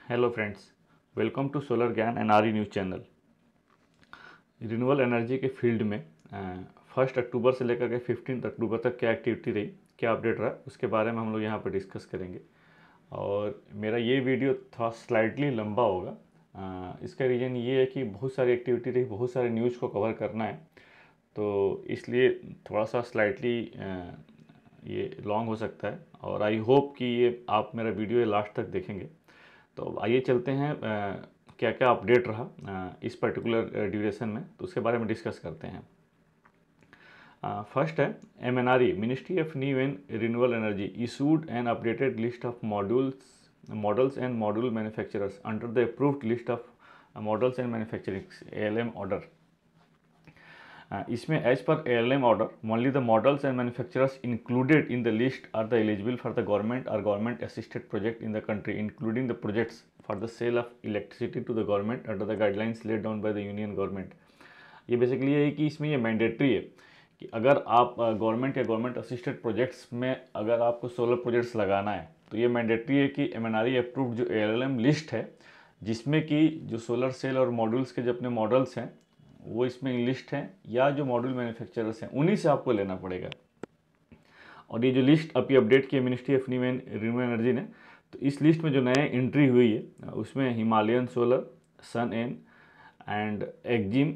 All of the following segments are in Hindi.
Hello friends, welcome to solar Gyan and R news channel. Renewable energy के फील्ड में 1 अक्टूबर से लेकर के 15 अक्टूबर तक क्या एक्टिविटी रही, क्या अपडेट रहा, उसके बारे में हम लोग यहाँ पर डिस्कस करेंगे। और मेरा ये वीडियो थोड़ा स्लाइटली लंबा होगा। इसका रीज़न ये है कि बहुत सारी एक्टिविटी रही, बहुत सारे न्यूज़ को कवर करना है, तो इसलिए थोड़ा सा स्लाइटली ये लॉन्ग हो सकता है। और आई होप कि ये आप मेरा वीडियो लास्ट तक देखेंगे। तो आइए चलते हैं क्या क्या अपडेट रहा इस पर्टिकुलर ड्यूरेशन में, तो उसके बारे में डिस्कस करते हैं। फर्स्ट है MNRE, ministry of new and renewable energy issued an updated list of models and module manufacturers under the approved list of models and manufacturing ALM order. इसमें as per ALM order only the models and manufacturers included in the list are the eligible for the government और government assisted project in the country, including the projects for the sale of electricity to the government under the guidelines laid down by the union government. ये बेसिकली ये है कि इसमें ये मैंडेटरी है कि अगर आप गवर्नमेंट या गवर्नमेंट असिस्टेड प्रोजेक्ट्स में अगर आपको सोलर प्रोजेक्ट्स लगाना है, तो ये मैंडेटरी है कि MNRE अप्रूव्ड जो ALM लिस्ट है, जिसमें कि जो सोलर सेल और मॉड्यूल्स के जो अपने मॉडल्स हैं वो इसमें लिस्ट हैं, या जो मॉड्यूल मैन्युफैक्चरर्स हैं उन्हीं से आपको लेना पड़ेगा। और ये जो लिस्ट अभी अपडेट की है ministry of new and renewable energy ने, तो इस लिस्ट में जो नए एंट्री हुई है उसमें Himalayan solar, sun and exim,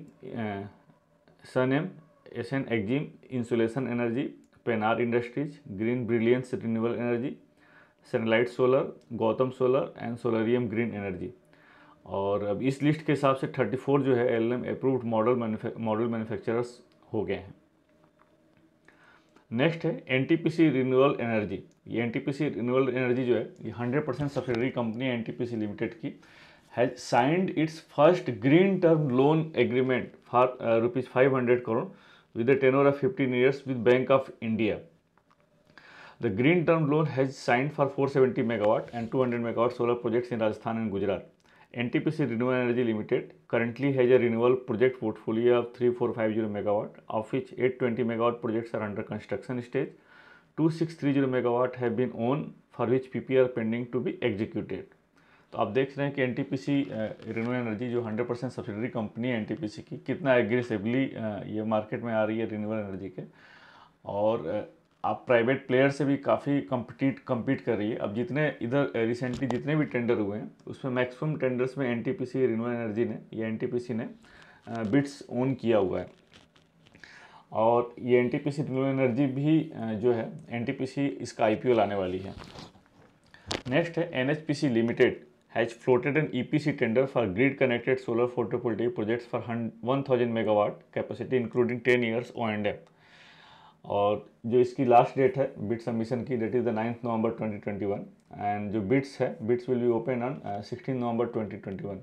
sun एसन exim insulation energy, Penar industries, green brilliance renewable energy, sunlight solar, Gautam solar and solarium green energy. और अब इस लिस्ट के हिसाब से 34 जो है ALM अप्रूव्ड मॉडल मैन्युफैक्चरर्स हो गए हैं। नेक्स्ट है NTPC रिन्यूएबल एनर्जी। ये NTPC रिन्यूएबल एनर्जी जो है ये 100% सब्सिडरी कंपनी है NTPC लिमिटेड की, has signed it's first green term loan agreement for ₹500 crore with a tenure of 15 years with Bank of India. The green term loan has signed for 470 megawatt and 200 megawatt solar projects in Rajasthan and Gujarat. NTPC Renewable Energy Limited currently has a renewable project portfolio of 3450 megawatt, of which 820 megawatt projects are under construction stage. 2630 megawatt have been owned, for which PPA are pending to be executed. तो आप देख रहे हैं कि NTPC रिन्यूएबल एनर्जी जो 100% सब्सिडरी कंपनी है NTPC की, कितना एग्रेसिवली ये मार्केट में आ रही है रिन्यूएबल एनर्जी के। और आप प्राइवेट प्लेयर से भी काफ़ी कम्पीट कर रही है। अब जितने इधर रिसेंटली जितने भी टेंडर हुए हैं उसमें मैक्सिमम टेंडर्स में NTPC रिन्यूएबल एनर्जी ने या NTPC ने बिड्स ओन किया हुआ है। और ये NTPC रिन्यूएबल एनर्जी भी जो है NTPC इसका IPO लाने वाली है। नेक्स्ट है NHPC limited has floated an EPC tender for grid connected solar photovoltaic projects for 1000 megawatt capacity including 10 years O&M। और जो इसकी लास्ट डेट है बिड सबमिशन की, date is the 9 November 2021 and जो bids will be open on 16 November 2021।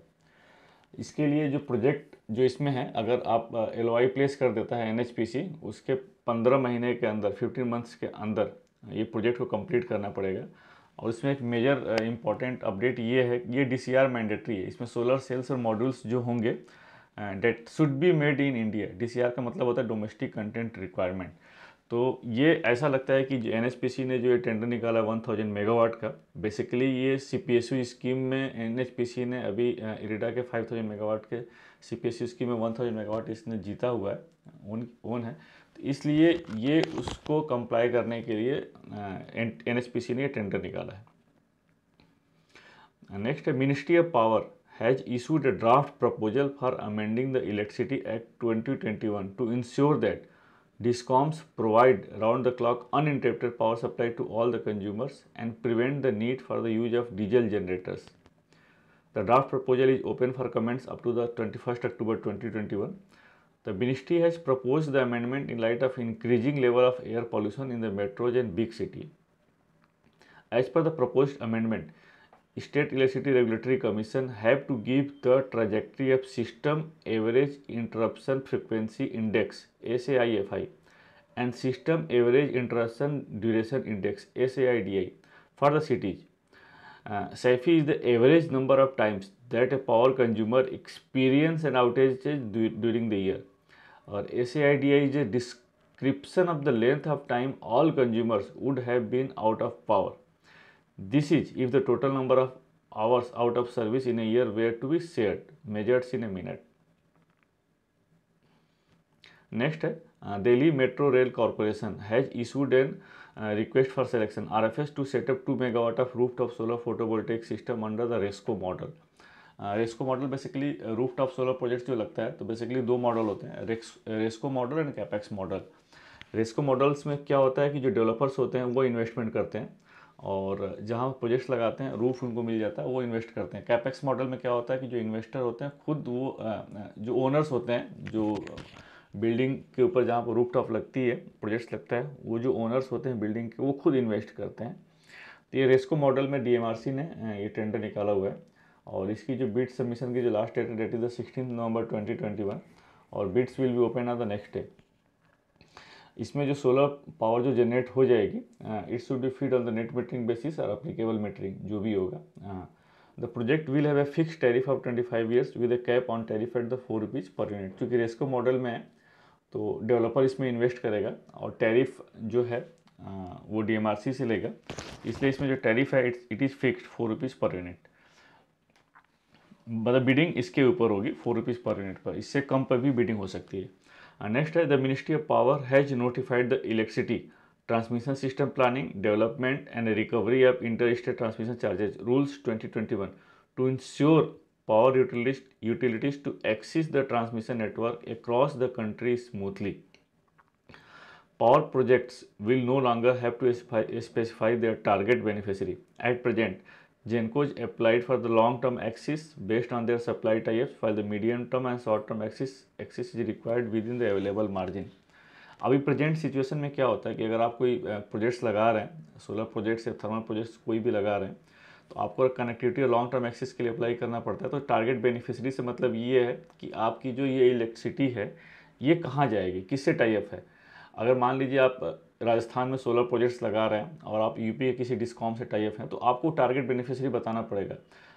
इसके लिए जो प्रोजेक्ट जो इसमें है, अगर आप LOI प्लेस कर देता है NHPC, उसके 15 महीने के अंदर 15 मंथ्स के अंदर ये प्रोजेक्ट को कंप्लीट करना पड़ेगा। और इसमें एक मेजर इंपॉर्टेंट अपडेट ये है कि ये DCR मैंडेटरी है। इसमें सोलर सेल्स और मॉड्यूल्स जो होंगे that should be made in India. DCR का मतलब होता है डोमेस्टिक कंटेंट रिक्वायरमेंट। तो ये ऐसा लगता है कि NHPC ने जो ये टेंडर निकाला 1000 मेगावाट का, बेसिकली ये CPSU स्कीम में NHPC ने अभी इरिडा के 5000 मेगावाट के CPSU स्कीम में 1000 मेगावाट इसने जीता हुआ है, ओन है। तो इसलिए ये उसको कंप्लाई करने के लिए NHPC ने ये टेंडर निकाला है। नेक्स्ट है ministry of power has issued a draft proposal for amending the electricity act 2021 to ensure that DISCOMs provide round-the-clock uninterrupted power supply to all the consumers and prevent the need for the use of diesel generators. The draft proposal is open for comments up to the 21st October 2021. The ministry has proposed the amendment in light of increasing level of air pollution in the metros and big city. As per the proposed amendment, State Electricity Regulatory Commission have to give the trajectory of System Average Interruption Frequency Index (SAIFI) and System Average Interruption Duration Index (SAIDI) for the cities. SAIFI is the average number of times that a power consumer experience an outage during the year. Or SAIDI is a description of the length of time all consumers would have been out of power. This is if the total number of hours out of service in a year were to be shared, measured in a minute. Next है Delhi Metro Rail Corporation has issued an request for selection RFS to set up 2 megawatt of rooftop solar photovoltaic system under the RESCO model. RESCO model basically rooftop solar project जो लगता है तो बेसिकली दो मॉडल होते हैं, RESCO model and capex model. RESCO models में क्या होता है कि जो डेवलपर्स होते हैं वो इन्वेस्टमेंट करते हैं और जहाँ प्रोजेक्ट्स लगाते हैं रूफ उनको मिल जाता है, वो इन्वेस्ट करते हैं. कैपेक्स मॉडल में क्या होता है कि जो इन्वेस्टर होते हैं खुद वो जो ओनर्स होते हैं, जो बिल्डिंग के ऊपर जहाँ पर रूफ टॉप लगती है, प्रोजेक्ट्स लगता है, वो जो ओनर्स होते हैं बिल्डिंग के वो खुद इन्वेस्ट करते हैं. तो ये रेस्को मॉडल में DMRC ने ये टेंडर निकाला हुआ है और इसकी जो बिड सबमिशन की जो लास्ट डेट है डेट इज द 16 नवंबर 2021 और bids will be open on the next day. इसमें जो सोलर पावर जो जनरेट हो जाएगी it should be feed on the net metering basis और अप्लीकेबल मीटरिंग जो भी होगा. The project will have a fix tariff of 25 years with a cap on tariff at the 4 rupees per unit. क्योंकि रेस्को मॉडल में है तो डेवलपर इसमें इन्वेस्ट करेगा और टैरिफ जो है वो DMRC से लेगा, इसलिए इसमें जो टैरिफ है it is fixed 4 rupees per unit. मतलब बिडिंग इसके ऊपर होगी 4 रुपीज़ पर यूनिट पर, इससे कम पर भी बिडिंग हो सकती है. नेक्स्ट है the ministry of power has notified the electricity transmission system planning development and recovery of inter state transmission charges rules 2021 to ensure power utilities to access the transmission network across the country smoothly. Power projects will no longer have to specify their target beneficiary. At present, GENCOs applied for the long-term access based on their supply tie-ups, while the medium-term and short-term access is required within the available margin. अभी प्रेजेंट सिचुएशन में क्या होता है कि अगर आप कोई प्रोजेक्ट्स लगा रहे हैं, सोलर प्रोजेक्ट्स या थर्मल प्रोजेक्ट्स कोई भी लगा रहे हैं, तो आपको कनेक्टिविटी और लॉन्ग टर्म एक्सेस के लिए अप्लाई करना पड़ता है. तो टारगेट बेनिफिशरी से मतलब ये है कि आपकी जो ये इलेक्ट्रिसिटी है ये कहाँ जाएगी, किससे टाई अप है. अगर मान लीजिए आप राजस्थान में सोलर प्रोजेक्ट्स लगा रहे हैं और आप यूपी के किसी डिस्कॉम से टाई अप हैं, तो आपको टारगेट बेनिफिशरी बताना पड़ेगा.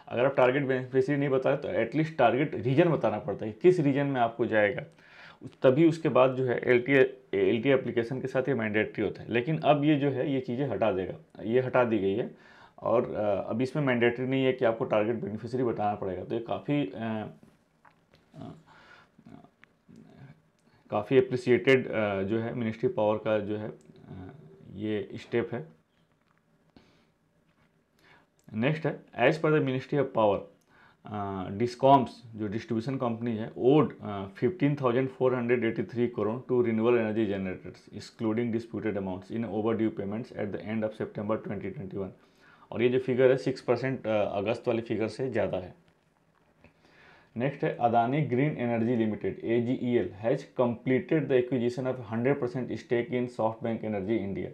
अगर आप टारगेट बेनिफिशरी नहीं बताएं तो एटलीस्ट टारगेट रीजन बताना पड़ता है, किस रीजन में आपको जाएगा, तभी उसके बाद जो है LTA एप्लीकेशन के साथ ये मैंडेटरी होता है. लेकिन अब ये जो है ये चीज़ें हटा देगा, ये हटा दी गई है और अब इसमें मैंडेटरी नहीं है कि आपको टारगेट बेनिफिशरी बताना पड़ेगा. तो ये काफ़ी अप्रिसिएटेड जो है मिनिस्ट्री पावर का जो है ये स्टेप है. नेक्स्ट है as per the ministry of power discoms जो डिस्ट्रीब्यूशन कंपनी है owed 15,483 crore to renewable energy generators excluding disputed amounts in overdue payments at the end of September 2021. और ये जो फिगर है 6% अगस्त वाली फिगर से ज़्यादा है. नेक्स्ट है Adani green energy limited AGEL has completed the acquisition of 100% stake in SoftBank energy India.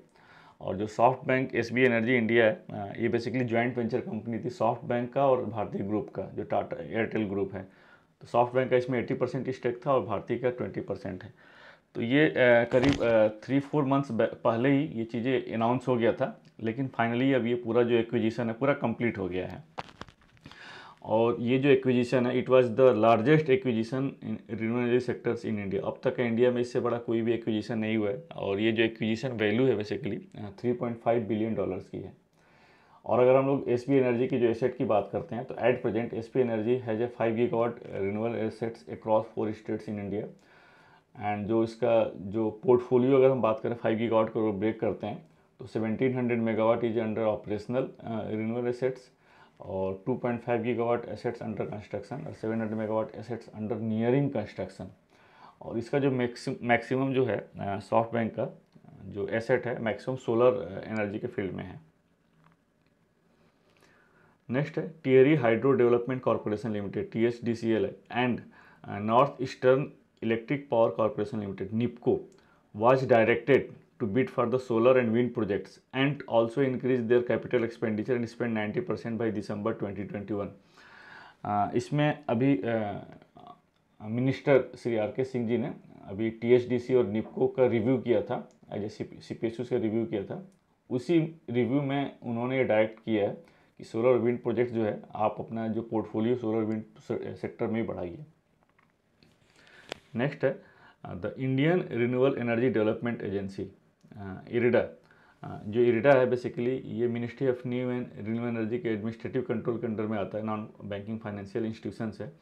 और जो SoftBank SB energy India है ये बेसिकली ज्वाइंट वेंचर कंपनी थी सॉफ्ट बैंक का और भारतीय ग्रुप का, जो टाटा एयरटेल ग्रुप है. तो सॉफ्ट बैंक का इसमें 80% स्टेक था और भारतीय का 20% है. तो ये करीब 3-4 मंथ्स पहले ही ये चीज़ें अनाउंस हो गया था, लेकिन फाइनली अब ये पूरा जो एक्विजिशन है पूरा कंप्लीट हो गया है. और ये जो एक्विजिशन है it was the largest acquisition in renewable energy sectors in India. अब तक इंडिया में इससे बड़ा कोई भी एक्विजिशन नहीं हुआ है. और ये जो एक्विजिशन वैल्यू है बेसिकली $3.5 बिलियन की है. और अगर हम लोग SB एनर्जी की जो एसेट की बात करते हैं तो at present SB energy has a 5 gigawatt renewable assets across 4 states in India. And जो इसका जो पोर्टफोलियो अगर हम बात करें 5 गीगावाट को ब्रेक करते हैं तो 1700 megawatt is under operational renewable assets और 2.5 गीगावाट एसेट्स अंडर कंस्ट्रक्शन और 700 megawatt assets under nearing construction. और इसका जो मैक्सिमम जो है सॉफ्ट बैंक का जो एसेट है मैक्सिमम सोलर एनर्जी के फील्ड में है. नेक्स्ट है teary hydro development corporation limited THDCL and north eastern electric power corporation limited NIPCO was directed to bid for the solar and wind projects and also increase their capital expenditure and spend 90% by December 2021. इसमें अभी मिनिस्टर श्री RK सिंह जी ने अभी THDC और NIPCO का रिव्यू किया था, एज ए CPSU से रिव्यू किया था. उसी रिव्यू में उन्होंने ये डायरेक्ट किया है कि सोलर और विंड प्रोजेक्ट जो है आप अपना जो पोर्टफोलियो सोलर विंड सेक्टर में बढ़ाइए. नेक्स्ट है the Indian renewable energy development agency IREDA जो इरिडा है बेसिकली ये ministry of new and renewable energy के एडमिनिस्ट्रेटिव कंट्रोल के अंडर में आता है, नॉन बैंकिंग फाइनेंशियल इंस्टीट्यूशंस है।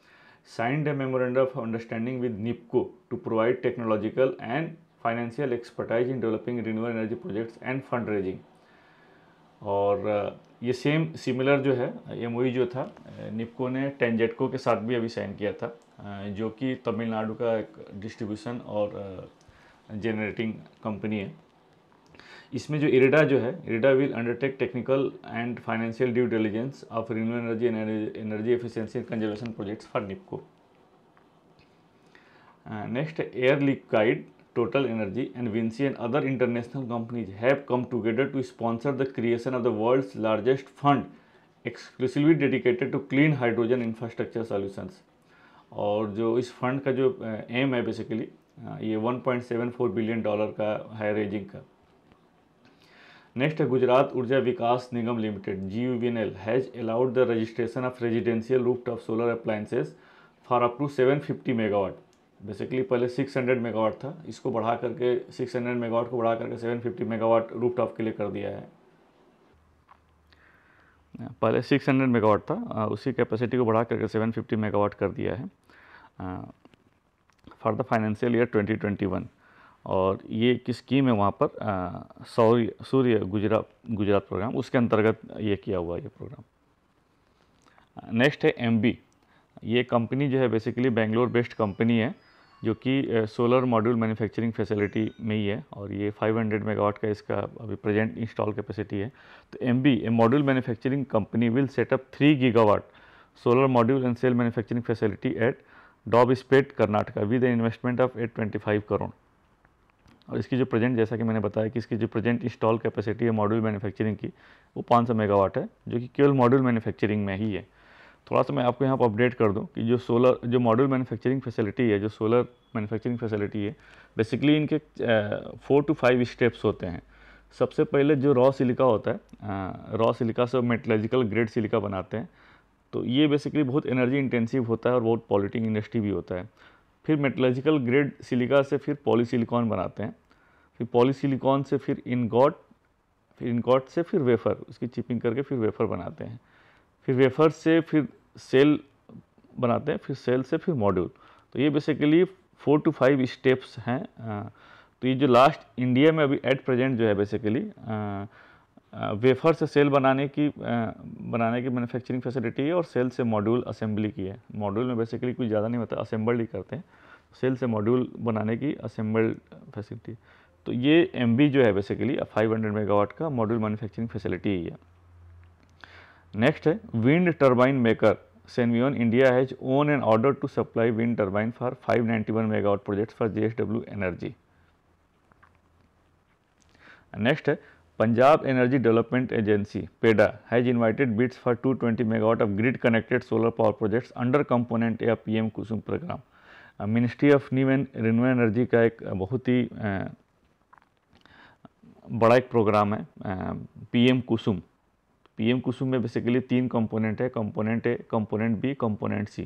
Signed a memorandum of understanding with NEEPCO to provide technological and financial expertise in developing renewable energy projects and fund raising. और ये सेम सिमिलर जो है एमओयू जो था निपको ने टेंजेटको के साथ भी अभी साइन किया था, जो कि तमिलनाडु का एक डिस्ट्रीब्यूशन और जनरेटिंग कंपनी है। इसमें जो इरिडा जो है, IREDA will undertake technical and financial due diligence of renewable energy and energy efficiency and conservation projects for NEEPCO. Next, air liquide, Total Energy and Vinci and other international companies have come together to sponsor the creation of the world's largest fund exclusively dedicated to clean hydrogen infrastructure solutions। और जो इस फंड का जो एम है बेसिकली ये $1.74 बिलियन का है रेजिंग का। नेक्स्ट है Gujarat Urja Vikas Nigam limited GUVNL has allowed the registration of residential rooftop solar appliances for up to 750 megawatt. Basically पहले 600 मेगावाट था, इसको बढ़ा करके 600 मेगावाट को बढ़ा करके 750 मेगावाट रूफटॉप के लिए कर दिया है। पहले 600 मेगावाट था, उसी कैपेसिटी को बढ़ा करके 750 मेगावाट कर दिया है फॉर द फाइनेंशियल ईयर 2021। और ये एक स्कीम है वहाँ पर सूर्य गुजरात प्रोग्राम, उसके अंतर्गत ये किया हुआ ये प्रोग्राम। नेक्स्ट है MB, ये कंपनी जो है बेसिकली बेंगलोर बेस्ड कंपनी है जो कि सोलर मॉड्यूल मैन्युफैक्चरिंग फैसिलिटी में ही है, और ये 500 मेगावाट का इसका अभी प्रेजेंट इंस्टॉल कैपेसिटी है। तो MB a module manufacturing company will set up 3 gigawatt solar module and cell manufacturing facility at Dobbaspet Karnataka with an investment of 825 crore. और इसकी जो प्रेजेंट, जैसा कि मैंने बताया कि इसकी जो प्रेजेंट इंस्टॉल कैपेसिटी है मॉड्यूल मैन्युफैक्चरिंग की वो 500 मेगावाट है, जो कि केवल मॉड्यूल मैन्युफैक्चरिंग में ही है। थोड़ा सा मैं आपको यहाँ पर अपडेट कर दूँ कि जो मॉड्यूल मैन्युफैक्चरिंग फैसिलिटी है, जो सोलर मैन्युफैक्चरिंग फैसिलिटी है, बेसिकली इनके 4 to 5 स्टेप्स होते हैं। सबसे पहले जो रॉ सिलिका होता है, रॉ सिलिका से मेटलर्जिकल ग्रेड सिलिका बनाते हैं, तो ये बेसिकली बहुत एनर्जी इंटेंसिव होता है और बहुत पॉल्यूटिंग इंडस्ट्री भी होता है। फिर मेटलर्जिकल ग्रेड सिलिका से फिर पॉलीसिलिकॉन बनाते हैं, फिर पॉलीसिलिकॉन से फिर इनगॉट, फिर इनगॉट से फिर वेफ़र, उसकी चिपिंग करके फिर वेफ़र बनाते हैं, फिर वेफ़र से फिर सेल बनाते हैं, फिर सेल से फिर मॉड्यूल। तो ये बेसिकली 4 to 5 स्टेप्स हैं। तो ये जो लास्ट इंडिया में अभी एट प्रेजेंट जो है बेसिकली वेफ़र से सेल बनाने की मैन्युफैक्चरिंग फैसिलिटी है, और सेल से मॉड्यूल असेंबली की है। मॉड्यूल में बेसिकली कुछ ज़्यादा नहीं होता, असेंबल्ड ही करते हैं, सेल से मॉड्यूल बनाने की असेंबल्ड फैसिलिटी। तो ये MB जो है बेसिकली 500 मेगावाट का मॉड्यूल मैन्युफैक्चरिंग फैसिलिटी ही है। नेक्स्ट है wind turbine maker Senvion India has won an order to supply wind turbine for 591 megawatt projects for JSW Energy। Next है Punjab Energy Development Agency (PEDA) has invited bids for 220 megawatt of grid connected solar power projects under component A of PM Kusum programme. Ministry of new and renewable energy का एक बहुत ही बड़ा एक प्रोग्राम है PM कुसुम। PM कुसुम में बेसिकली 3 कंपोनेंट है, component A, component B, component C।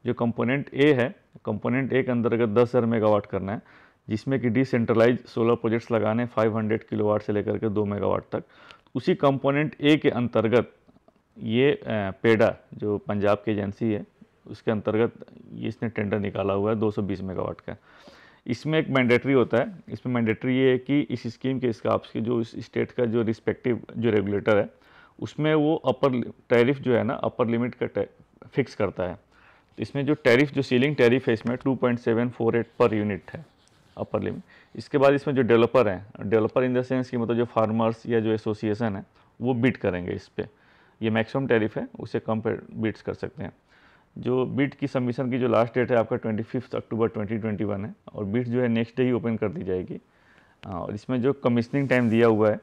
जो कंपोनेंट A है, कंपोनेंट A के अंतर्गत 10,000 मेगावाट करना है, जिसमें कि डिसेंट्रलाइज सोलर प्रोजेक्ट्स लगाने 500 किलोवाट से लेकर के 2 मेगावाट तक। उसी कंपोनेंट A के अंतर्गत ये पेडा जो पंजाब की एजेंसी है उसके अंतर्गत ये इसने टेंडर निकाला हुआ है 220 मेगावाट का। इसमें एक मैंडेटरी होता है, इसमें मैंडेटरी ये है कि इस स्कीम के हिसाब से जो इस स्टेट का जो रिस्पेक्टिव जो रेगुलेटर है उसमें वो अपर टैरिफ जो है ना, अपर लिमिट का फिक्स करता है। तो इसमें जो टैरिफ, जो सीलिंग टैरिफ है इसमें 2.748 पर यूनिट है अपर लिमिट। इसके बाद इसमें जो डेवलपर हैं, डेवलपर इन द सेंस कि मतलब जो फार्मर्स या जो एसोसिएशन है वो बिड करेंगे इस पर। ये मैक्सिमम टैरिफ है, उससे कम पे बिड्स कर सकते हैं। जो बिड की सबमिशन की जो लास्ट डेट है आपका 25 अक्टूबर 2021 है, और बिड जो है नेक्स्ट डे ही ओपन कर दी जाएगी। और इसमें जो कमीशनिंग टाइम दिया हुआ है,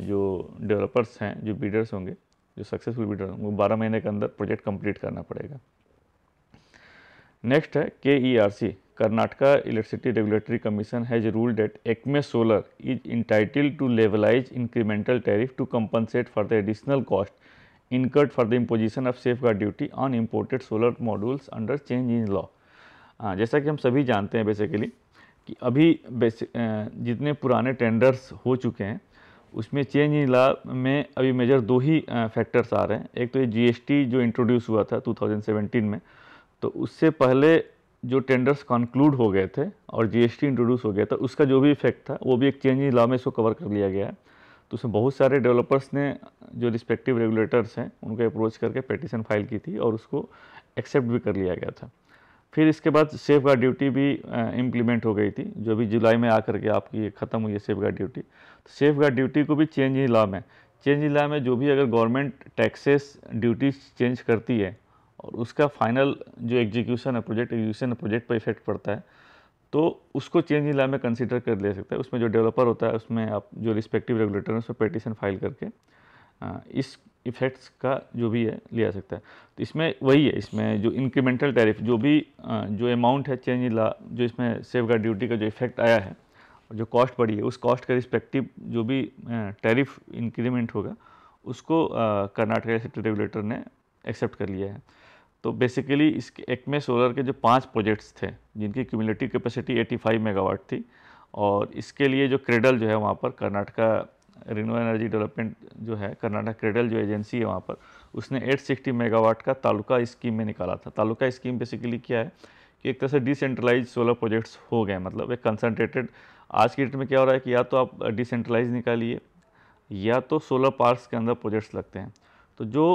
जो डेवलपर्स हैं, जो बिडर्स होंगे, जो सक्सेसफुल बिडर होंगे, वो 12 महीने के अंदर प्रोजेक्ट कंप्लीट करना पड़ेगा। नेक्स्ट है KERC, Karnataka electricity regulatory commission has ruled that Acme solar is entitled to levelise incremental tariff to compensate for the additional cost incurred for the imposition of safeguard duty on imported solar modules under change in law। जैसा कि हम सभी जानते हैं बेसिकली कि अभी जितने पुराने टेंडर्स हो चुके हैं उसमें चेंज इन लॉ में अभी मेजर दो ही फैक्टर्स आ रहे हैं। एक तो ये जीएसटी जो इंट्रोड्यूस हुआ था 2017 में, तो उससे पहले जो टेंडर्स कंक्लूड हो गए थे और जीएसटी इंट्रोड्यूस हो गया था, उसका जो भी इफेक्ट था वो भी एक चेंज इन लॉ में इसको कवर कर लिया गया है। तो उसमें बहुत सारे डेवलपर्स ने जो रिस्पेक्टिव रेगुलेटर्स हैं उनको अप्रोच करके पिटीशन फाइल की थी और उसको एक्सेप्ट भी कर लिया गया था। फिर इसके बाद सेफ गार्ड ड्यूटी भी इम्प्लीमेंट हो गई थी, जो भी जुलाई में आकर के आपकी ख़त्म हुई है सेफ गार्ड ड्यूटी। तो सेफ गार्ड ड्यूटी को भी चेंज इन लॉ में, चेंज इन लॉ में जो भी अगर गवर्नमेंट टैक्सेस ड्यूटीज चेंज करती है और उसका फाइनल जो एग्जीक्यूशन है, प्रोजेक्ट एग्जीक्यूशन है, प्रोजेक्ट पर इफेक्ट पड़ता है, तो उसको चेंज इन लॉ में कंसीडर कर ले सकता है। उसमें जो डेवलपर होता है उसमें आप जो रिस्पेक्टिव रेगुलेटर है उस पर पिटीशन फाइल करके इस इफेक्ट्स का जो भी है ले आ सकता है। तो इसमें वही है, इसमें जो इंक्रीमेंटल टैरिफ जो भी जो अमाउंट है चेंज इन लॉ, जो इसमें सेफ गार्ड ड्यूटी का जो इफेक्ट आया है और जो कॉस्ट बढ़ी है, उस कॉस्ट के रिस्पेक्टिव जो भी टैरिफ इंक्रीमेंट होगा उसको कर्नाटक इलेक्ट्रिसिटी रेगुलेटर ने एक्सेप्ट कर लिया है। तो बेसिकली इसके एक्मे सोलर के जो 5 प्रोजेक्ट्स थे जिनकी क्यूमुलेटिव कैपेसिटी 85 मेगावाट थी, और इसके लिए जो क्रेडल जो है वहाँ पर कर्नाटका रिन्यूएबल एनर्जी डेवलपमेंट जो है, कर्नाटक क्रेडल जो एजेंसी है वहाँ पर, उसने 860 मेगावाट का तालुका स्कीम में निकाला था। तालुका स्कीम बेसिकली क्या है कि एक तरह से डिसेंट्रलाइज सोलर प्रोजेक्ट्स हो गए, मतलब एक कंसनट्रेटेड। आज की डेट में क्या हो रहा है कि या तो आप डिसेंट्रलाइज निकालिए या तो सोलर पार्क्स के अंदर प्रोजेक्ट्स लगते हैं। तो जो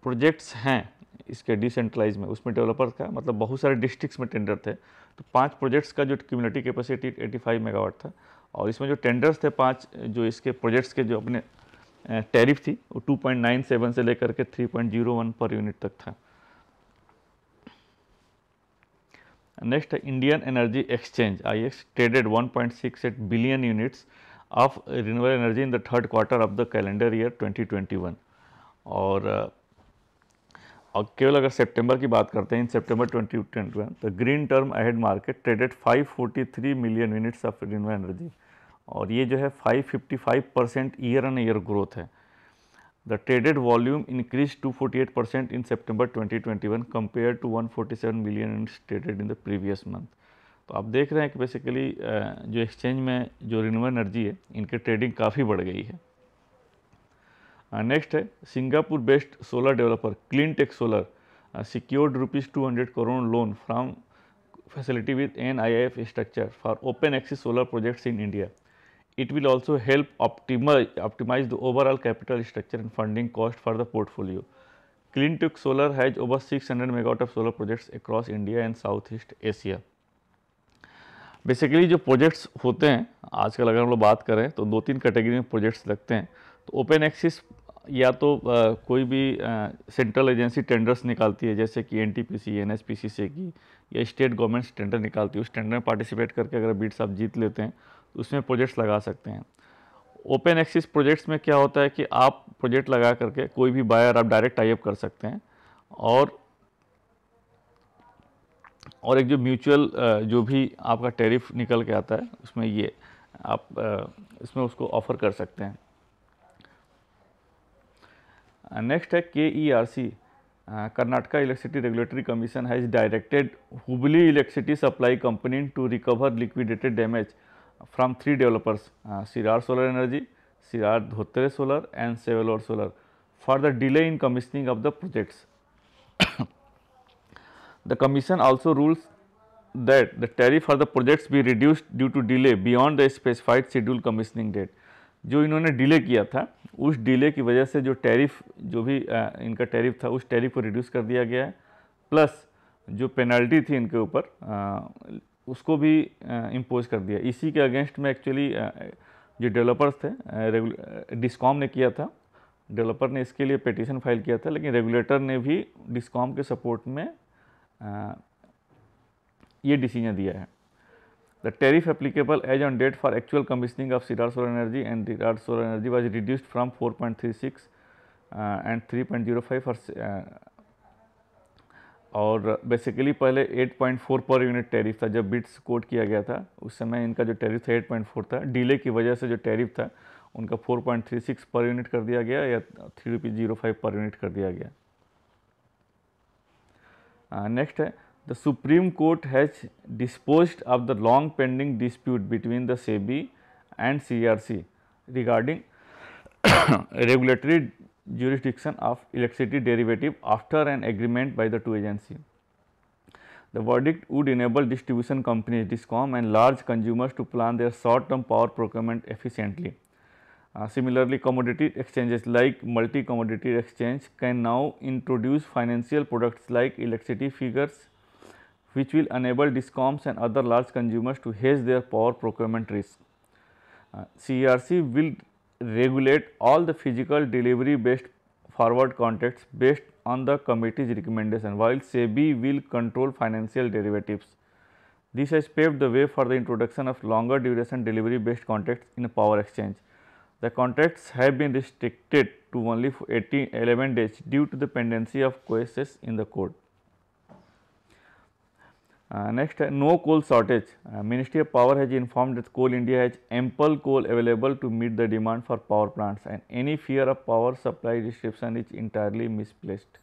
प्रोजेक्ट्स हैं इसके डिसेंट्रलाइज में, उसमें डेवलपर्स का मतलब बहुत सारे डिस्ट्रिक्ट्स में टेंडर थे। तो 5 प्रोजेक्ट्स का जो क्यूमुलेटिव कैपेसिटी 85 मेगावाट था, और इसमें जो टेंडर्स थे 5 जो इसके प्रोजेक्ट्स के जो अपने टैरिफ थी वो 2.97 से लेकर के 3.01 पर यूनिट तक था। नेक्स्ट है Indian energy exchange IEX traded 1.68 billion units of renewable energy in the third quarter of the calendar year 2021। और केवल अगर सितंबर की बात करते हैं, in September 2021 the green term ahead market traded 543 million units of renewable energy, और ये जो है 555% ईयर ऑन ईयर ग्रोथ है। The traded volume increase 248% in September 2021 compare to 147 million units traded in the previous month. तो आप देख रहे हैं कि बेसिकली जो एक्सचेंज में जो रिन्यूएबल एनर्जी है इनकी ट्रेडिंग काफ़ी बढ़ गई है। नेक्स्ट है Singapore based solar developer Cleantech solar secured ₹200 crore loan from facility with NIIF structure for open access solar projects in India. It will also help optimize the overall capital structure and funding cost for the portfolio. Cleantech Solar has over 600 megawatt of solar projects across India and Southeast Asia. Basically जो प्रोजेक्ट्स होते हैं आजकल अगर हम लोग बात करें तो 2-3 कैटेगरी में प्रोजेक्ट्स लगते हैं। तो ओपन एक्सेस या तो कोई भी सेंट्रल एजेंसी टेंडर्स निकालती है, जैसे कि NTPC NHPC से की, या स्टेट गवर्नमेंट टेंडर निकालती है, उस टेंडर में पार्टिसिपेट करके अगर बिड्स आप जीत लेते हैं तो उसमें प्रोजेक्ट्स लगा सकते हैं। ओपन एक्सेस प्रोजेक्ट्स में क्या होता है कि आप प्रोजेक्ट लगा करके कोई भी बायर आप डायरेक्ट टाई अप कर सकते हैं, और एक जो म्यूचुअल जो भी आपका टैरिफ निकल के आता है उसमें ये आप इसमें उसको ऑफर कर सकते हैं। नेक्स्ट है KERC Karnataka electricity regulatory commission has directed Hubli electricity supply company to recover liquidated damage from 3 developers, Sirar Solar Energy, Sirar Dhotre Solar and Sevalor Solar for the delay in commissioning of the projects. The commission also rules that the tariff for the projects be reduced due to delay beyond the specified schedule commissioning date. जो इन्होंने डिले किया था उस डिले की वजह से जो टैरिफ जो भी इनका टैरिफ था उस टैरिफ को रिड्यूस कर दिया गया है, प्लस जो पेनल्टी थी इनके ऊपर उसको भी इम्पोज कर दिया। इसी के अगेंस्ट में एक्चुअली जो डेवलपर्स थे डिस्कॉम ने किया था, डेवलपर ने इसके लिए पिटीशन फाइल किया था, लेकिन रेगुलेटर ने भी डिस्कॉम के सपोर्ट में ये डिसीजन दिया है। The tariff applicable as on date for actual commissioning of सिरार solar energy and regard solar energy was reduced from 4.36 and 3.05 for, और बेसिकली पहले 8.4 पर यूनिट टैरिफ था जब बिड्स कोट किया गया था, उस समय इनका जो टैरिफ था 8.4 था। डिले की वजह से जो टैरिफ था उनका 4.36 पर यूनिट कर दिया गया या ₹3.05 पर यूनिट कर दिया गया। नेक्स्ट है the supreme court has disposed of the long pending dispute between the SEBI and CERC regarding regulatory jurisdiction of electricity derivative after an agreement by the two agencies. The verdict would enable distribution companies, DISCOM, and large consumers to plan their short-term power procurement efficiently. Similarly, commodity exchanges like Multi-Commodity Exchange can now introduce financial products like electricity figures, which will enable DISCOMs and other large consumers to hedge their power procurement risk. CERC will regulate all the physical delivery based forward contracts based on the committee's recommendation, while SEBI will control financial derivatives. This has paved the way for the introduction of longer duration delivery based contracts in a power exchange. The contracts have been restricted to only 11 days due to the pendency of cases in the court. Next, no coal shortage. Ministry of Power has informed that Coal India has ample coal available to meet the demand for power plants, and any fear of power supply restriction is entirely misplaced.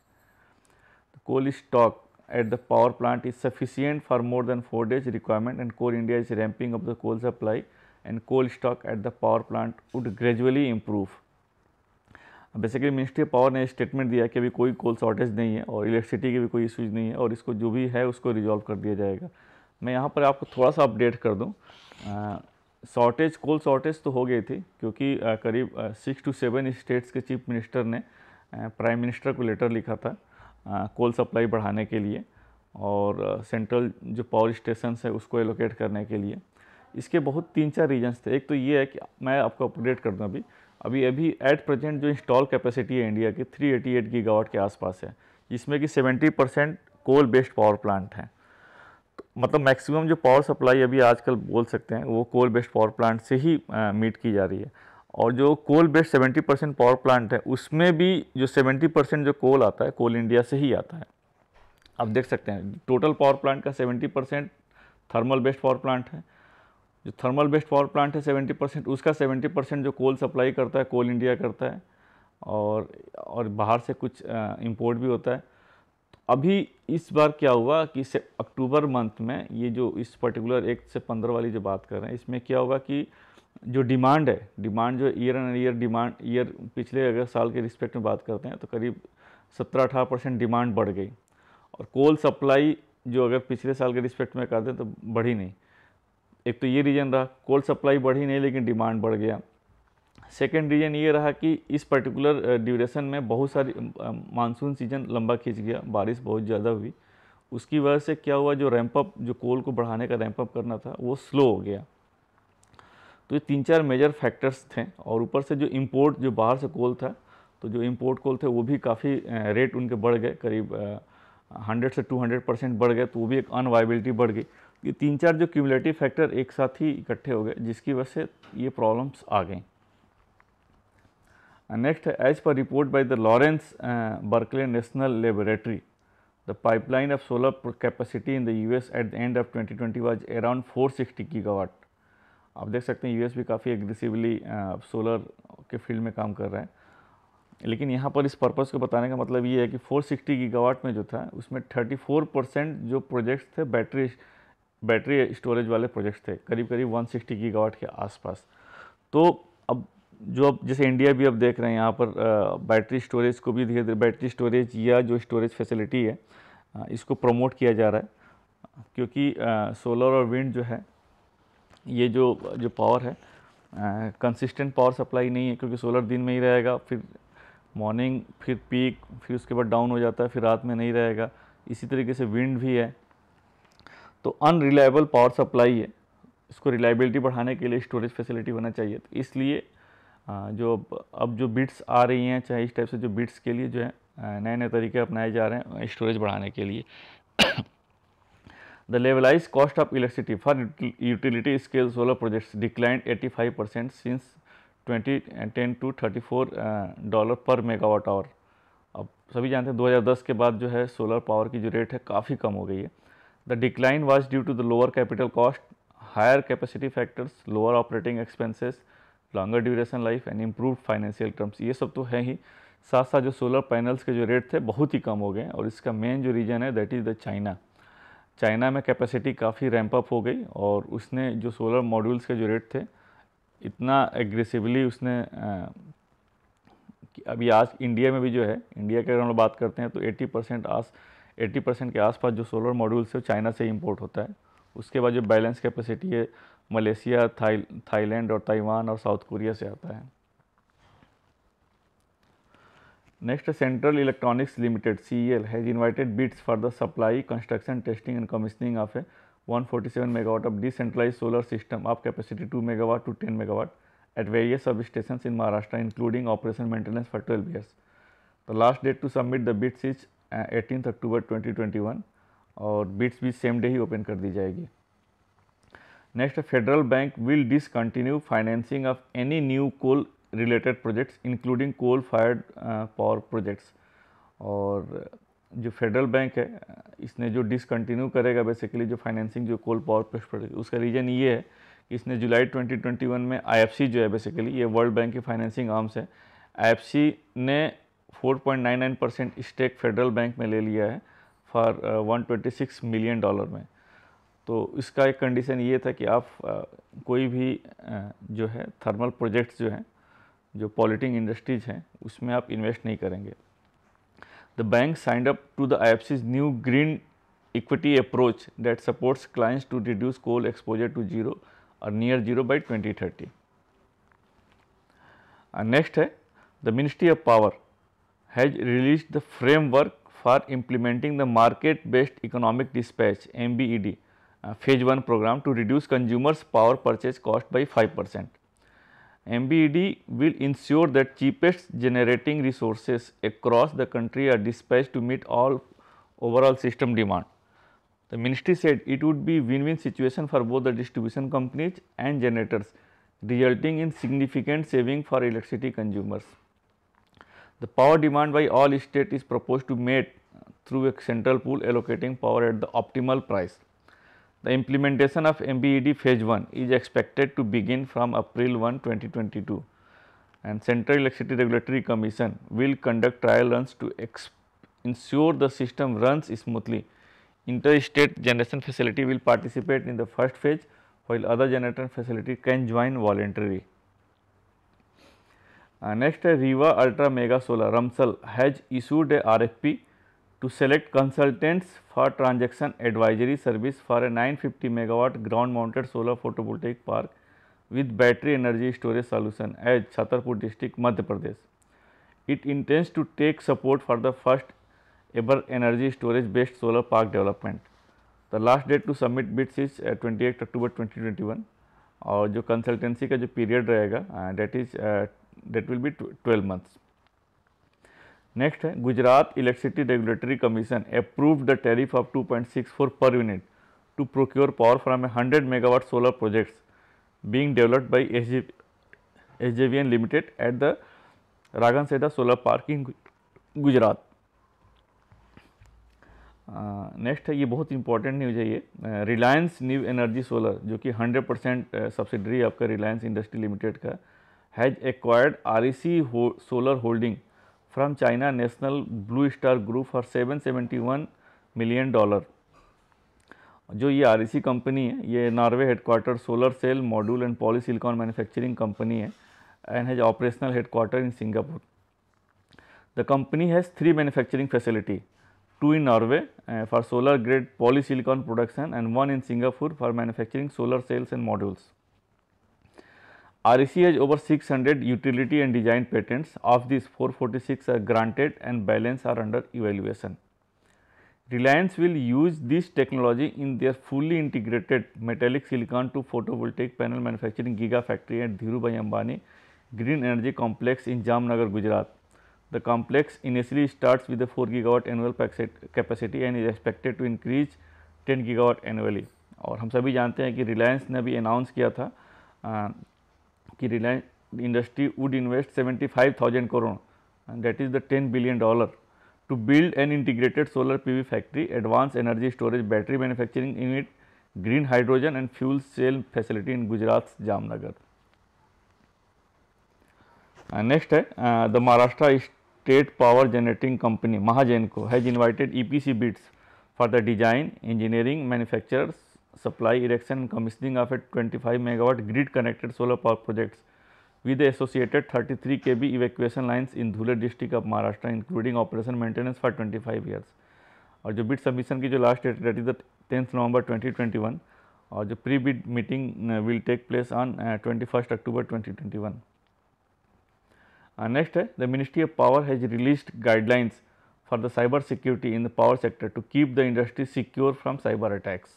The coal stock at the power plant is sufficient for more than 4 days requirement, and Coal India is ramping up the coal supply, and coal stock at the power plant would gradually improve. Basically ministry of power ने स्टेटमेंट दिया कि अभी कोई कोल शॉर्टेज नहीं है और इलेक्ट्रिसिटी के भी कोई इश्यूज नहीं है और इसको जो भी है उसको रिजॉल्व कर दिया जाएगा। मैं यहाँ पर आपको थोड़ा सा अपडेट कर दूँ। शॉर्टेज, कोल शॉर्टेज तो हो गई थी क्योंकि करीब 6 to 7 स्टेट्स के चीफ मिनिस्टर ने प्राइम मिनिस्टर को लेटर लिखा था कोल सप्लाई बढ़ाने के लिए और सेंट्रल जो पावर स्टेशन है उसको एलोकेट करने के लिए। इसके बहुत 3-4 रीजन्स थे। एक तो ये है कि मैं आपको अपडेट कर दूँ, अभी एट प्रेजेंट जो इंस्टॉल कैपेसिटी है इंडिया की 388 गीगावाट के आसपास है, जिसमें कि 70% कोल बेस्ड पावर प्लांट हैं। तो मतलब मैक्सिमम जो पावर सप्लाई अभी आजकल बोल सकते हैं वो कोल बेस्ड पावर प्लांट से ही मीट की जा रही है। और जो कोल बेस्ड 70% पावर प्लांट है उसमें भी जो 70% जो कोल आता है कोल इंडिया से ही आता है। आप देख सकते हैं टोटल पावर प्लांट का 70% थर्मल बेस्ड पावर प्लांट है। जो थर्मल बेस्ड पावर प्लांट है 70%, उसका 70% जो कोल सप्लाई करता है कोल इंडिया करता है और बाहर से कुछ इंपोर्ट भी होता है। तो अभी इस बार क्या हुआ कि अक्टूबर मंथ में ये जो इस पर्टिकुलर 1 से 15 वाली जो बात कर रहे हैं इसमें क्या होगा कि जो डिमांड है, डिमांड जो year and year demand year पिछले अगर साल के रिस्पेक्ट में बात करते हैं तो करीब 17-18% डिमांड बढ़ गई और कोल सप्लाई जो अगर पिछले साल के रिस्पेक्ट में करते हैं तो बढ़ी नहीं। एक तो ये रीज़न रहा, कोल सप्लाई बढ़ी नहीं लेकिन डिमांड बढ़ गया। सेकेंड रीज़न ये रहा कि इस पर्टिकुलर ड्यूरेशन में बहुत सारी मानसून सीजन लंबा खींच गया, बारिश बहुत ज़्यादा हुई, उसकी वजह से क्या हुआ जो रैंपअप जो कोल को बढ़ाने का रैंपअप करना था वो स्लो हो गया। तो ये 3-4 मेजर फैक्टर्स थे और ऊपर से जो इंपोर्ट जो बाहर से कोल था तो जो इंपोर्ट कोल थे वो भी काफ़ी रेट उनके बढ़ गए, करीब 100 से 200% बढ़ गए, तो वो भी एक अनवाइबिलिटी बढ़ गई। ये 3-4 जो क्यूमुलेटिव फैक्टर एक साथ ही इकट्ठे हो गए जिसकी वजह से ये प्रॉब्लम्स आ गई। नेक्स्ट है as per report by the Lawrence Berkeley national laboratory the pipeline of solar capacity in the US at the end of 2020 was around 460 gigawatt. आप देख सकते हैं यूएस भी काफ़ी एग्रेसिवली सोलर के फील्ड में काम कर रहा है, लेकिन यहाँ पर इस पर्पज़ को बताने का मतलब ये है कि 460 गीगावाट में जो था उसमें 34% जो प्रोजेक्ट्स थे बैटरी स्टोरेज वाले प्रोजेक्ट्स थे, करीब 160 गीगावाट के आसपास। तो अब जैसे इंडिया भी अब देख रहे हैं यहाँ पर बैटरी स्टोरेज को भी धीरे धीरे बैटरी स्टोरेज या जो स्टोरेज फैसिलिटी है इसको प्रमोट किया जा रहा है क्योंकि सोलर और विंड जो है ये जो पावर है कंसिस्टेंट पावर सप्लाई नहीं है क्योंकि सोलर दिन में ही रहेगा, फिर मॉर्निंग, फिर पीक, फिर उसके बाद डाउन हो जाता है, फिर रात में नहीं रहेगा। इसी तरीके से विंड भी है, तो अनरिलायबल पावर सप्लाई है, इसको रिलायबिलिटी बढ़ाने के लिए स्टोरेज फैसिलिटी होना चाहिए। तो इसलिए जो अब जो बिट्स आ रही हैं चाहे इस टाइप से जो बिट्स के लिए जो है नए नए तरीके अपनाए जा रहे हैं स्टोरेज बढ़ाने के लिए। The levelised cost of electricity for utility scale solar projects declined 85% since 2010 to $34 पर मेगावाट आवर। अब सभी जानते हैं 2010 के बाद जो है सोलर पावर की जो रेट है काफ़ी कम हो गई है। The decline was due to the lower capital cost, higher capacity factors, lower operating expenses, longer duration life and improved financial terms. ये सब तो है ही, साथ साथ जो सोलर पैनल्स के जो रेट थे बहुत ही कम हो गए और इसका मेन जो रीज़न है दैट इज़ द चाइना में कैपेसिटी काफ़ी रैंप अप हो गई और उसने जो सोलर मॉड्यूल्स के जो रेट थे इतना एग्रेसिवली उसने कि अभी आज इंडिया में भी जो है, इंडिया के अगर हम लोग बात करते हैं तो 80% के आसपास जो सोलर मॉड्यूल्स है चाइना से इंपोर्ट होता है। उसके बाद जो बैलेंस कैपेसिटी है मलेशिया, थाईलैंड और ताइवान और साउथ कोरिया से आता है। Next, central electronics limited CEL has invited bids for the supply, construction, testing and commissioning of a 147 megawatt of decentralised solar system of capacity 2 megawatt to 10 megawatt at various substations in Maharashtra, including operation maintenance for 12 years. The last date to submit the bids is 18th October 2021 और bids भी सेम डे ही ओपन कर दी जाएगी। Next, federal bank will discontinue financing of any new coal related projects including coal fired power projects. और जो फेडरल बैंक है इसने जो डिसकंटिन्यू करेगा बेसिकली जो फाइनेंसिंग जो कोल पावर प्रोजेक्ट, उसका रीज़न ये है इसने जुलाई 2021 में IFC जो है बेसिकली ये वर्ल्ड बैंक की फाइनेंसिंग आर्म्स है, IFC ने 4.99% स्टेक फेडरल बैंक में ले लिया है फॉर $126 मिलियन में। तो इसका एक कंडीशन ये था कि आप कोई भी जो है थर्मल प्रोजेक्ट्स जो हैं, जो पॉल्यूटिंग इंडस्ट्रीज हैं, उसमें आप इन्वेस्ट नहीं करेंगे। The bank signed up to the IFC's new green equity approach that supports clients to reduce coal exposure to zero or near zero by 2030। Next है, the ministry of power has released the framework for implementing the market based economic dispatch MBED phase 1 program to reduce consumers power purchase cost by 5%. MBED will ensure that cheapest generating resources across the country are dispatched to meet all overall system demand. The ministry said it would be win-win situation for both the distribution companies and generators, resulting in significant saving for electricity consumers. The power demand by all states is proposed to meet through a central pool allocating power at the optimal price. The implementation of MBED phase 1 is expected to begin from April 1, 2022 and Central Electricity Regulatory Commission will conduct trial runs to ensure the system runs smoothly. Interstate generation facility will participate in the first phase while other generation facility can join voluntarily. Next, Riva Ultra Mega Solar RUMSL has issued a RFP to select consultants for transaction advisory service for a 950 megawatt ground mounted solar photovoltaic park with battery energy storage solution at Chhatarpur district, Madhya Pradesh. It intends to take support for the first ever energy storage based solar park development. The last date to submit bids is 28 October 2021 और जो कंसल्टेंसी का जो पीरियड रहेगा that will be 12 months. Next है, Gujarat electricity regulatory commission approved the tariff of 2.64 per unit to procure power from 100 megawatt solar projects being developed by SJVN limited at the Raghanesda solar park in Gujarat. Next है, ये बहुत इंपॉर्टेंट न्यूज़ है ये, रिलायंस न्यू एनर्जी सोलर जो कि 100% सब्सिडरी आपका रिलायंस इंडस्ट्री लिमिटेड का has acquired REC solar holding from China National Blue Star Group for $771 million। जो ये REC कंपनी है ये Norway headquarter solar cell module and polysilicon manufacturing company है and has operational headquarter in Singapore. The company has 3 manufacturing facility, 2 in Norway for solar grade polysilicon production and 1 in Singapore for manufacturing solar cells and modules. REC has over 600 utility and design patents. Of these, 446 are granted and balance are under evaluation. Reliance will use this technology in their fully integrated metallic silicon to photovoltaic panel manufacturing gigafactory at Dhirubhai Ambani Green Energy Complex in Jamnagar, Gujarat. The complex initially starts with a 4 gigawatt annual capacity and is expected to increase 10 gigawatt annually. और हम सभी जानते हैं कि रिलायंस ने भी अनाउंस किया था कि Reliance industry would invest 75,000 crore that is the $10 billion to build an integrated solar PV factory, advanced energy storage, battery manufacturing unit, green hydrogen and fuel cell facility in Gujarat's Jamnagar. Next है the Maharashtra State Power Generating Company Mahagenco has invited EPC bids for the design, engineering, manufacture, supply, erection and commissioning of a 25 megawatt grid connected solar power projects with the associated 33 kV evacuation lines in Dhule district of Maharashtra, including operation maintenance for 25 years. और जो बिड सबमिशन की जो last date that is the 10th November 2021 और जो pre bid meeting will take place on 21 October 2021. Next है the ministry of power has released guidelines for the cyber security in the power sector to keep the industry secure from cyber attacks.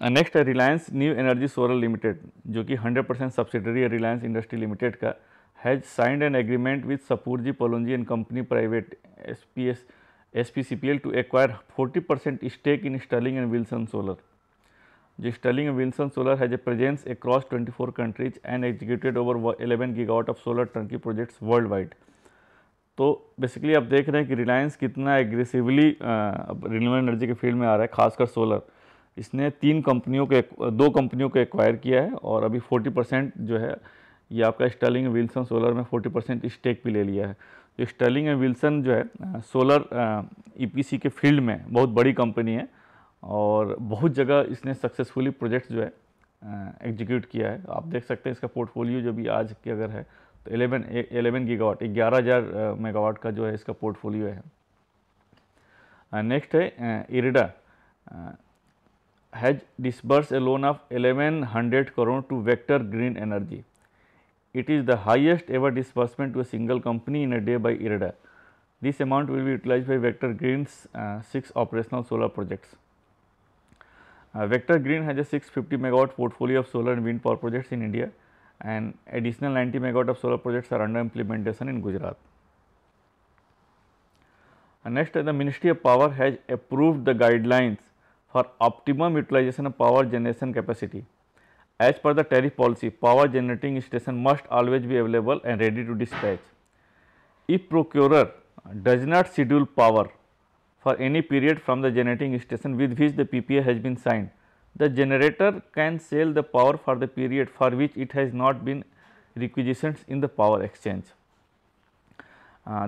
Next है Reliance new energy solar limited जो कि 100% सब्सिडरी है रिलायंस इंडस्ट्री लिमिटेड का, has signed an agreement with Shapoorji Pallonji and company private SPCPL to acquire 40% stake in Sterling and Wilson solar. जो Sterling and Wilson solar has a presence across 24 countries and executed over 11 gigawatt of solar turnkey projects worldwide. तो बेसिकली आप देख रहे हैं कि रिलायंस कितना एग्रेसिवली रिन्यूएबल एनर्जी के फील्ड में आ रहा है, खासकर सोलर. इसने दो कंपनियों को एक्वायर किया है और अभी 40% जो है ये आपका स्टर्लिंग एंड विल्सन सोलर में 40% स्टेक भी ले लिया है. तो स्टर्लिंग एंड विल्सन जो है सोलर EPC के फील्ड में बहुत बड़ी कंपनी है और बहुत जगह इसने सक्सेसफुली प्रोजेक्ट्स जो है एग्जीक्यूट किया है. आप देख सकते हैं इसका पोर्टफोलियो जो भी आज की अगर है तो 11 गीगावाट 11,000 मेगावाट का जो है इसका पोर्टफोलियो है. नेक्स्ट है IRDA has disbursed a loan of 1100 crore to Vector Green Energy. It is the highest ever disbursement to a single company in a day by IREDA. This amount will be utilized by Vector Green's 6 operational solar projects. Vector Green has a 650 megawatt portfolio of solar and wind power projects in India and additional 90 megawatt of solar projects are under implementation in Gujarat. Next, the Ministry of Power has approved the guidelines for optimum utilization of power generation capacity. As per the tariff policy, power generating station must always be available and ready to dispatch. If procurer does not schedule power for any period from the generating station with which the PPA has been signed, the generator can sell the power for the period for which it has not been requisitioned in the power exchange.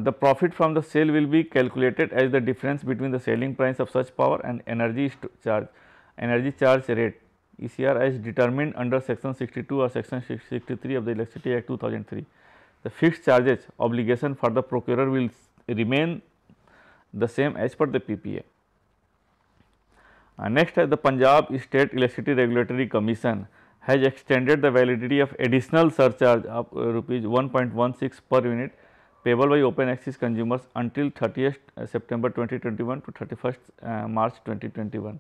The profit from the sale will be calculated as the difference between the selling price of such power and energy charge rate ECR as determined under section 62 or section 63 of the Electricity Act 2003. The fixed charges obligation for the procurer will remain the same as per the PPA. Next, the Punjab State Electricity Regulatory Commission has extended the validity of additional surcharge of rupees 1.16 per unit payable by open access consumers until 30th September 2021 to 31st March 2021.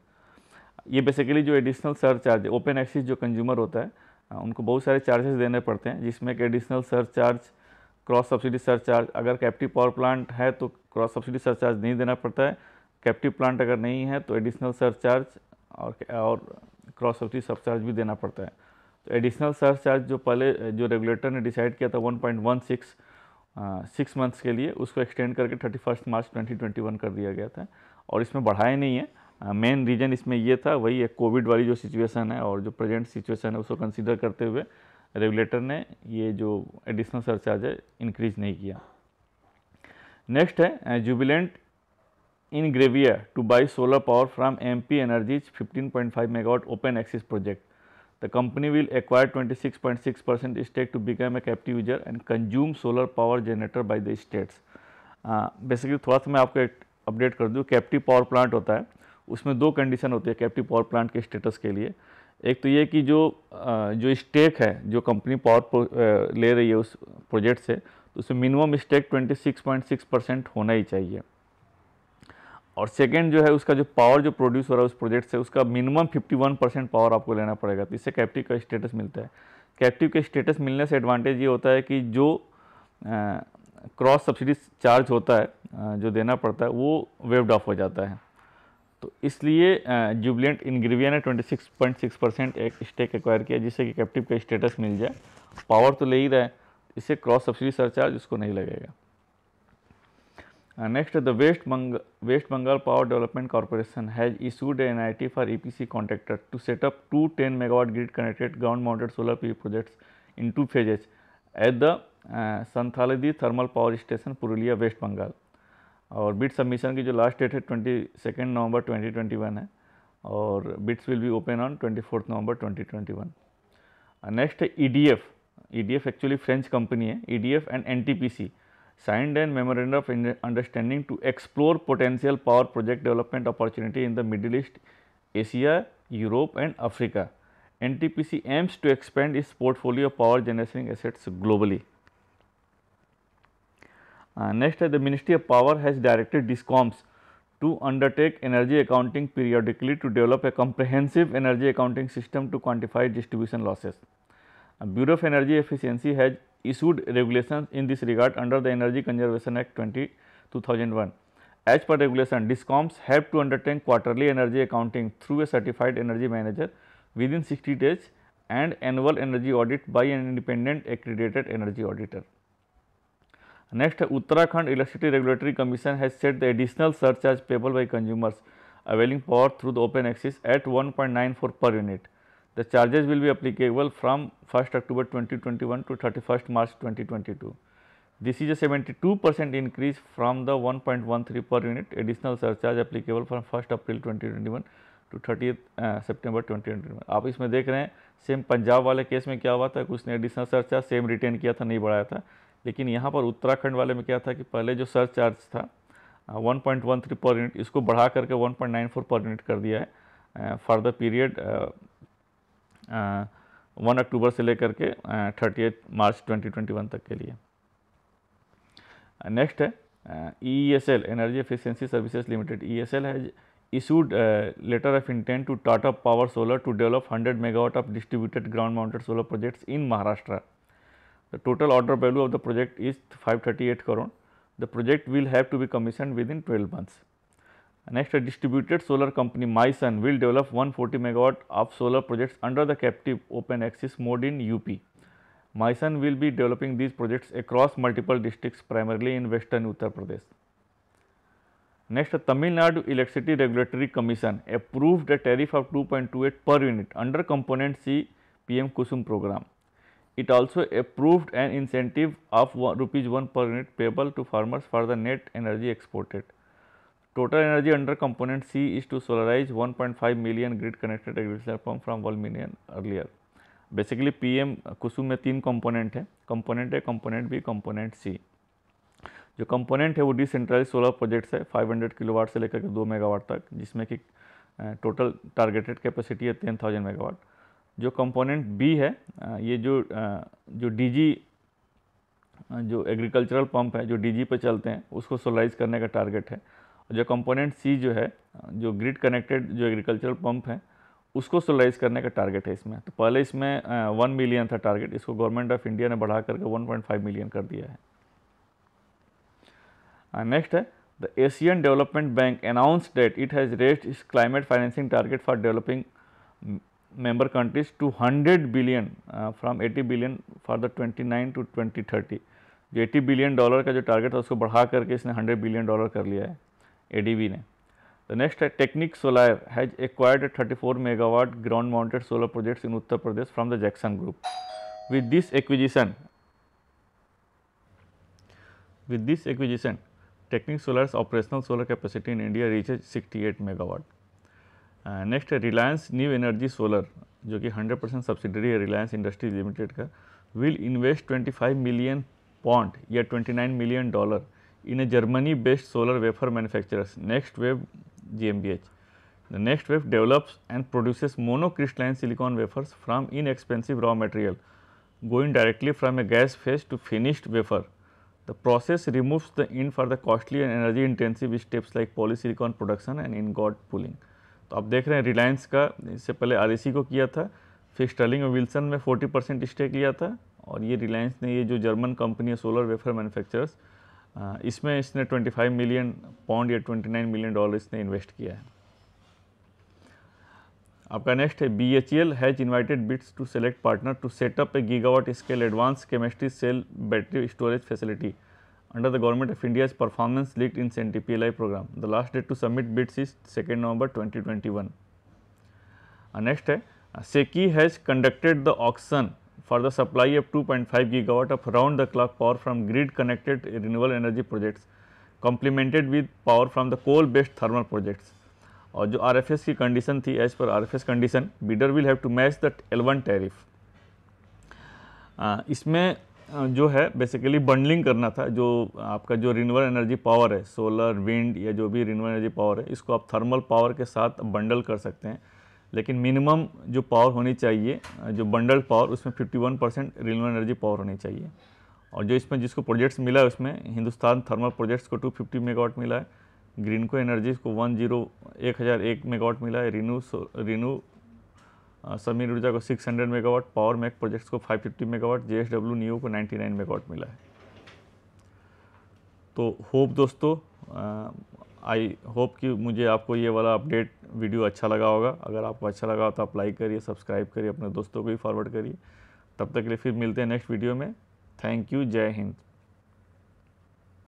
ये बेसिकली जो एडिशनल सरचार्ज ओपन एक्सेस जो कंज्यूमर होता है उनको बहुत सारे चार्जेस देने पड़ते हैं, जिसमें कि additional surcharge, cross subsidy surcharge. अगर कैप्टिव पावर प्लांट है तो क्रॉस सब्सिडी सरचार्ज नहीं देना पड़ता है. कैप्टिव प्लांट अगर नहीं है तो एडिशनल सरचार्ज और क्रॉस सब्सिडी सरचार्ज भी देना पड़ता है. तो एडिशनल सरचार्ज जो पहले जो रेगुलेटर ने डिसाइड किया था 1.16 6 मंथ्स के लिए, उसको एक्सटेंड करके 31 मार्च 2021 कर दिया गया था और इसमें बढ़ाया नहीं है. मेन रीज़न इसमें ये था वही एक कोविड वाली जो सिचुएशन है और जो प्रेजेंट सिचुएशन है उसको कंसीडर करते हुए रेगुलेटर ने ये जो एडिशनल सरचार्ज है इंक्रीज नहीं किया. नेक्स्ट है Jubilant Ingrevia to buy solar power from MP energies 15.5 megawatt open access project. The company will acquire 26.6% stake to become a captive user and consume solar power generator by the states. Basically थोड़ा सा मैं आपको एक अपडेट कर दूँ. कैप्टिव पावर प्लांट होता है उसमें दो कंडीशन होती है कैप्टिव पावर प्लांट के स्टेटस के लिए. एक तो ये कि जो स्टेक है जो कंपनी पावर ले रही है उस प्रोजेक्ट से, तो उसमें मिनिमम स्टेक 26.6% होना ही चाहिए. और सेकेंड जो है उसका जो पावर जो प्रोड्यूस हो रहा है उस प्रोजेक्ट से उसका मिनिमम 51% पावर आपको लेना पड़ेगा. तो इससे कैप्टिव का स्टेटस मिलता है. कैप्टिव के स्टेटस मिलने से एडवांटेज ये होता है कि जो क्रॉस सब्सिडी चार्ज होता है जो देना पड़ता है वो वेव्ड ऑफ हो जाता है. तो इसलिए जुबिलेंट इनग्रेविया ने 26.6% एक स्टेक एक्वायर किया जिससे कि कैप्टिव का स्टेटस मिल जाए. पावर तो ले ही रहा है, इससे क्रॉस सब्सिडी सरचार्ज उसको नहीं लगेगा. Next, the West Bengal Power Development Corporation has issued an NIT for EPC contractor to set up two 10 megawatt grid connected ground mounted solar PV projects in 2 phases at the Santhaladi Thermal Power Station, Purulia, West Bengal. और बिड सबमिशन की जो लास्ट डेट है 22 नवंबर 2021 है और bids will be open on 24 November 2021. Next है EDF, EDF actually French company है, EDF and NTPC signed an memorandum of understanding to explore potential power project development opportunity in the Middle East, Asia, Europe and Africa. NTPC aims to expand its portfolio of power generating assets globally. Next, the Ministry of Power has directed DISCOMs to undertake energy accounting periodically to develop a comprehensive energy accounting system to quantify distribution losses. Bureau of Energy Efficiency has issued regulations in this regard under the Energy Conservation Act 2001. As per regulation, DISCOMs have to undertake quarterly energy accounting through a certified energy manager within 60 days and annual energy audit by an independent accredited energy auditor. Next, Uttarakhand Electricity Regulatory Commission has set the additional surcharge payable by consumers availing power through the open access at 1.94 per unit. The charges will be applicable from 1st October 2021 to 31st March 2022. This is a 72% increase from the 1.13 per unit additional surcharge applicable from 1st April 2021 to 30th September 2021. आप इसमें देख रहे हैं सेम पंजाब वाले केस में क्या हुआ था, कुछ ने एडिशनल सरचार्ज सेम रिटेन किया था, नहीं बढ़ाया था, लेकिन यहाँ पर उत्तराखंड वाले में क्या था कि पहले जो सरचार्ज था 1.13 पर यूनिट, इसको बढ़ा करके 1.94 पर यूनिट कर दिया है फॉर द पीरियड 1 अक्टूबर से लेकर के 30 मार्च 2021 तक के लिए. नेक्स्ट है EESL energy efficiency services limited. EESL has issued letter of intent to Tata Power Solar to develop 100 megawatt of distributed ground mounted solar projects in Maharashtra. The total order value of the project is 538 crore. The project will have to be commissioned within 12 months. Next, a distributed solar company MySun will develop 140 megawatt of solar projects under the captive open access mode in UP. MySun will be developing these projects across multiple districts primarily in western Uttar Pradesh. Next, Tamil Nadu Electricity Regulatory Commission approved a tariff of 2.28 per unit under component C PM Kusum program. It also approved an incentive of rupees 1 per unit payable to farmers for the net energy exported. Total energy under component C is to solarize 1.5 million grid connected agricultural pump from 1 million earlier. Basically PM Kusum में 3 component है, component A, component B, component C. जो कंपोनेंट है वो डिसेंट्रलाइज सोलर प्रोजेक्ट्स है 500 किलोवाट से लेकर के 2 मेगावाट तक, जिसमें कि टोटल टारगेटेड कैपेसिटी है 10,000 मेगावाट. जो कंपोनेंट बी है ये जो डीजी जो एग्रीकल्चरल पंप है जो डीजी पे चलते हैं उसको सोलराइज करने का टारगेट है. और जो कंपोनेंट सी जो है जो ग्रिड कनेक्टेड जो एग्रीकल्चरल पंप है उसको सोलराइज करने का टारगेट है इसमें. तो पहले इसमें 1 मिलियन था टारगेट, इसको गवर्नमेंट ऑफ इंडिया ने बढ़ा करके 1.5 मिलियन कर दिया है. Next, the Asian Development Bank announced that it has raised its climate financing target for developing member countries to 100 billion from 80 billion for the 29 to 2030. जो $80 billion का जो टारगेट था उसको बढ़ा करके इसने $100 billion कर लिया है ADB ने. The next है Technic Solar has acquired a 34 megawatt ground mounted solar projects in Uttar Pradesh from the Jackson Group. With this acquisition, Technic Solar's operational solar capacity in India reaches 68 megawatt. Next है Reliance New Energy Solar जो कि 100% सब्सिडरी है रिलायंस इंडस्ट्रीज लिमिटेड का, will invest 25 million pound या $29 million in a Germany based solar wafer manufacturers Next Wave GmbH. The Next Wave develops and produces monocrystalline silicon wafers from inexpensive raw material going directly from a gas phase to finished wafer. The process removes the in for the costly and energy intensive steps like polysilicon production and ingot pooling. तो आप देख रहे हैं रिलायंस का इससे पहले REC को किया था, फिर स्टर्लिंग और विल्सन में 40% स्टेक लिया था, और ये रिलायंस ने ये जो जर्मन कंपनी है सोलर वेफर मैन्युफैक्चरर्स इसमें इसने 25 मिलियन पाउंड या $29 मिलियन इसने इन्वेस्ट किया है. आपका नेक्स्ट है BHEL has invited bids to select partner to set up a gigawatt scale advance chemistry cell battery storage facility under the Government of India's performance linked incentive PLI program. The last date to submit bids is 2nd November 2021. Next है SECI has conducted the auction for the supply of 2.5 gigawatt of round the clock power from grid connected renewable energy projects complemented with power from the coal based thermal projects. और जो RFS की कंडीशन थी, as per RFS condition bidder will have to match the L1 tariff. इसमें जो है बेसिकली बंडलिंग करना था, जो आपका जो रिन्यूएबल एनर्जी पावर है, सोलर, विंड या जो भी रिन्यूएबल एनर्जी पावर है, इसको आप थर्मल पावर के साथ बंडल कर सकते हैं। लेकिन मिनिमम जो पावर होनी चाहिए, जो बंडल्ड पावर, उसमें 51% रिन्यूएबल एनर्जी पावर होनी चाहिए। और जो इसमें जिसको प्रोजेक्ट्स मिला है, उसमें हिंदुस्तान थर्मल प्रोजेक्ट्स को 250 मेगावाट मिला है, ग्रीनको एनर्जीज को 1001 मेगावाट मिला है, रिन्यू समीर ऊर्जा को 600 मेगावाट, पावर मैक प्रोजेक्ट्स को 550 मेगावाट, JSW नियो को 99 मेगावाट मिला है। तो होप दोस्तों, आई होप कि मुझे आपको ये वाला अपडेट वीडियो अच्छा लगा होगा। अगर आपको अच्छा लगा तो आप लाइक करिए, सब्सक्राइब करिए, अपने दोस्तों को भी फॉरवर्ड करिए। तब तक के लिए फिर मिलते हैं नेक्स्ट वीडियो में। थैंक यू, जय हिंद।